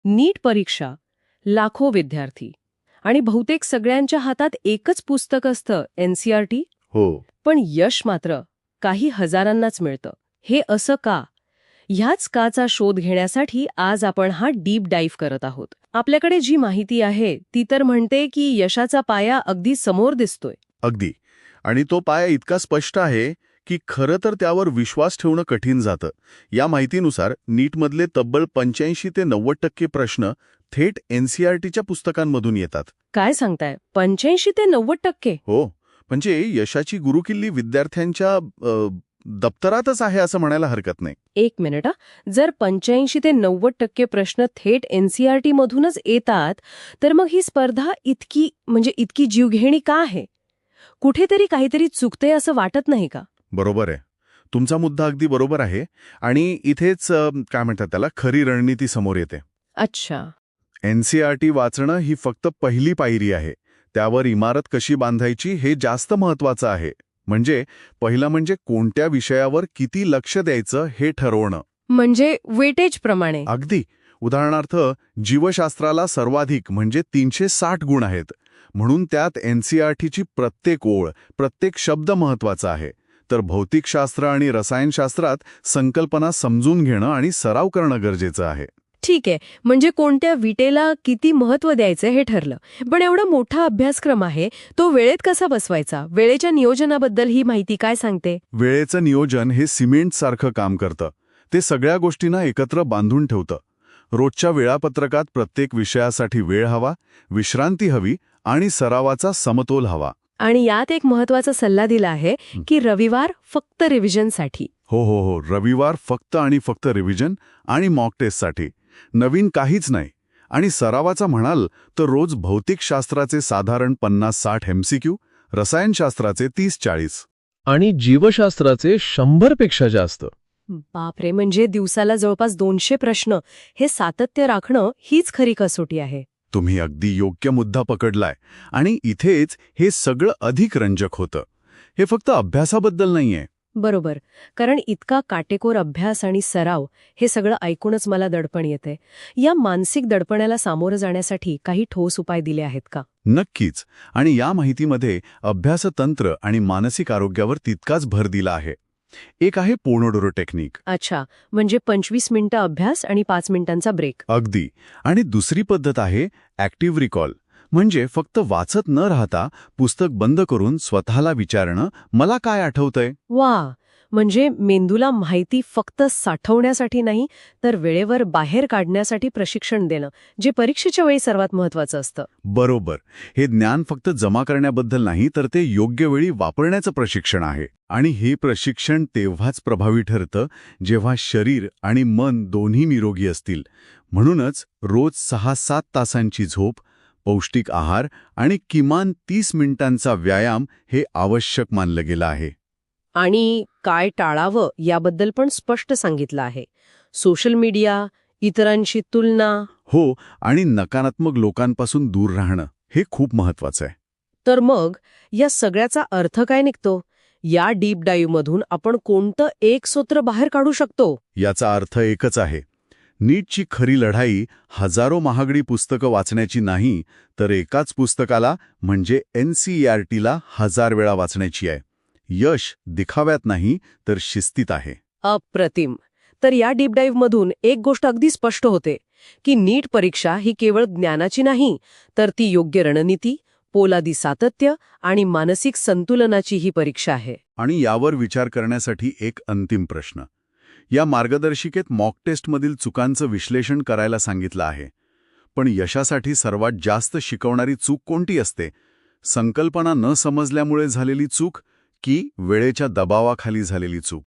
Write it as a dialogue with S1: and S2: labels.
S1: नीट परीक्षा, लाखो विद्यार्थी आणि बहुतेक सगळ्यांच्या हातात एकच पुस्तक असतं NCERT.
S2: हो.
S1: पण यश मात्र काही हजारांनाच मिळतं. हे असं का? ह्याच काचा शोध घेण्यासाठी आज आपण हा डीप डाईव्ह करत आहोत. आपल्याकडे जी माहिती आहे ती तर म्हणते की यशाचा पाया अगदी समोर दिसतोय.
S2: अगदी. आणि तो पाया इतका स्पष्ट आहे की खरं तर त्यावर विश्वास ठेवणं कठीण जातं. या माहितीनुसार नीटमधले तब्बल 85 ते 90% प्रश्न थेट NCERTच्या पुस्तकांमधून येतात.
S1: काय सांगताय? 85 ते 90%?
S2: हो. म्हणजे यशाची गुरुकिल्ली विद्यार्थ्यांच्या दप्तरातच आहे असं म्हणायला हरकत नाही.
S1: एक मिनिट हा. जर 85 ते 90% प्रश्न थेट NCERT मधूनच येतात, तर मग ही स्पर्धा इतकी जीवघेणी का आहे? कुठेतरी काहीतरी चुकतंय असं वाटत नाही का?
S2: बरोबर आहे. तुमचा मुद्दा अगदी बरोबर आहे. आणि इथेच काय म्हणतात त्याला, खरी रणनीती समोर येते.
S1: अच्छा.
S2: NCERT वाचणं ही फक्त पहिली पायरी आहे. त्यावर इमारत कशी बांधायची हे जास्त महत्वाचं आहे. पहिलं म्हणजे कोणत्या विषयावर किती लक्ष द्यायचं हे ठरवणं.
S1: म्हणजे वेटेज प्रमाणे.
S2: अगदी. उदाहरणार्थ जीवशास्त्राला सर्वाधिक म्हणजे 360 गुण आहेत. म्हणून त्यात NCERTची प्रत्येक ओळ, प्रत्येक शब्द महत्वाचा आहे. तर भौतिकशास्त्र आणि रसायनशास्त्रात संकल्पना समजून घेणं आणि सराव करणं गरजेचं आहे.
S1: ठीक आहे. म्हणजे कोणत्या विटेला किती महत्त्व द्यायचं हे ठरलं. पण एवढा मोठा अभ्यासक्रम आहे, तो वेळेत कसा बसवायचा? वेळेच्या नियोजनाबद्दल ही माहिती काय सांगते?
S2: वेळेचं नियोजन हे सिमेंटसारखं काम करतं. ते सगळ्या गोष्टींना एकत्र बांधून ठेवतं. रोजच्या वेळापत्रकात प्रत्येक विषयासाठी वेळ हवा, विश्रांती हवी आणि सरावाचा समतोल हवा.
S1: आणि यात एक महत्त्वाचा सल्ला दिला आहे की रविवार फक्त रिव्हिजनसाठी.
S2: हो. रविवार फक्त आणि फक्त रिव्हिजन आणि मॉक टेस्टसाठी. नवीन काहीच नाही. आणि सरावाचा म्हणाल तर रोज भौतिकशास्त्राचे साधारण 50-60 MCQ, रसायनशास्त्राचे 30-40
S3: आणि जीवशास्त्राचे 100 पेक्षा जास्त.
S1: बापरे, म्हणजे दिवसाला जवळपास 200 प्रश्न. हे सातत्य राखणं हीच खरी कसोटी आहे.
S2: तुम्ही अगदी योग्य मुद्दा पकडलाय. आणि इथेच हे सगळं अधिक रंजक होतं. हे फक्त अभ्यासाबद्दल नाहीये.
S1: बरोबर. कारण इतका काटेकोर अभ्यास आणि सराव हे सगळं ऐकूनच मला दडपण येते. या मानसिक दडपणाला सामोरं जाण्यासाठी काही ठोस उपाय दिले आहेत का?
S2: नक्कीच. आणि या माहितीमध्ये अभ्यासतंत्र आणि मानसिक आरोग्यावर तितकाच भर दिला आहे. एक आहे पोमोडोरो टेक्निक.
S1: अच्छा. म्हणजे 25 मिनिटं अभ्यास आणि 5 मिनिटांचा ब्रेक.
S2: अगदी. आणि दुसरी पद्धत आहे ॲक्टिव्ह रिकॉल. म्हणजे फक्त वाचत न राहता पुस्तक बंद करून स्वतःला विचारणं, मला काय आठवतंय?
S1: वा. म्हणजे मेंदूला माहिती फक्त साठवण्यासाठी नाही, तर वेळेवर बाहेर काढण्यासाठी प्रशिक्षण देणं, जे परीक्षेच्या वेळी सर्वात महत्वाचं असतं.
S2: बरोबर. हे ज्ञान फक्त जमा करण्याबद्दल नाही, तर ते योग्य वेळी वापरण्याचं प्रशिक्षण आहे. आणि हे प्रशिक्षण तेव्हाच प्रभावी ठरतं जेव्हा शरीर आणि मन दोन्ही निरोगी असतील. म्हणूनच रोज 6-7 तासांची झोप, पौष्टिक आहार आणि किमान 30 मिनिटांचा व्यायाम हे आवश्यक मानलं गेलं आहे.
S1: आणि काय टाळावं याबद्दल पण स्पष्ट सांगितलं आहे. सोशल मीडिया, इतरांशी तुलना.
S2: हो. आणि नकारात्मक लोकांपासून दूर राहणं हे खूप महत्वाचं आहे.
S1: तर मग या सगळ्याचा अर्थ काय निघतो? या डीप डाईव्ह मधून आपण कोणतं एक सूत्र बाहेर काढू शकतो?
S2: याचा अर्थ एकच आहे. नीटची खरी लढाई हजारो महागडी पुस्तकं वाचण्याची नाही, तर एकाच पुस्तकाला म्हणजे NCERTला 1000 वेळा वाचण्याची आहे. यश दिखाव्यात नाही, तर शिस्तीत आहे.
S1: अप्रतिम. तर या डीप डाईव्ह मधून एक गोष्ट अगदी स्पष्ट होते की नीट परीक्षा ही केवळ ज्ञानाची नाही, तर ती योग्य रणनीती, पोलादी सातत्य आणि मानसिक संतुलनाची ही परीक्षा आहे.
S2: आणि यावर विचार करण्यासाठी एक अंतिम प्रश्न. या मार्गदर्शिकेत मॉक टेस्टमधील चुकांचं विश्लेषण करायला सांगितलं आहे. पण यशासाठी सर्वात जास्त शिकवणारी चूक कोणती असते? संकल्पना न समजल्यामुळे झालेली चूक की वेळेच्या दबावाखाली झालेली चूक?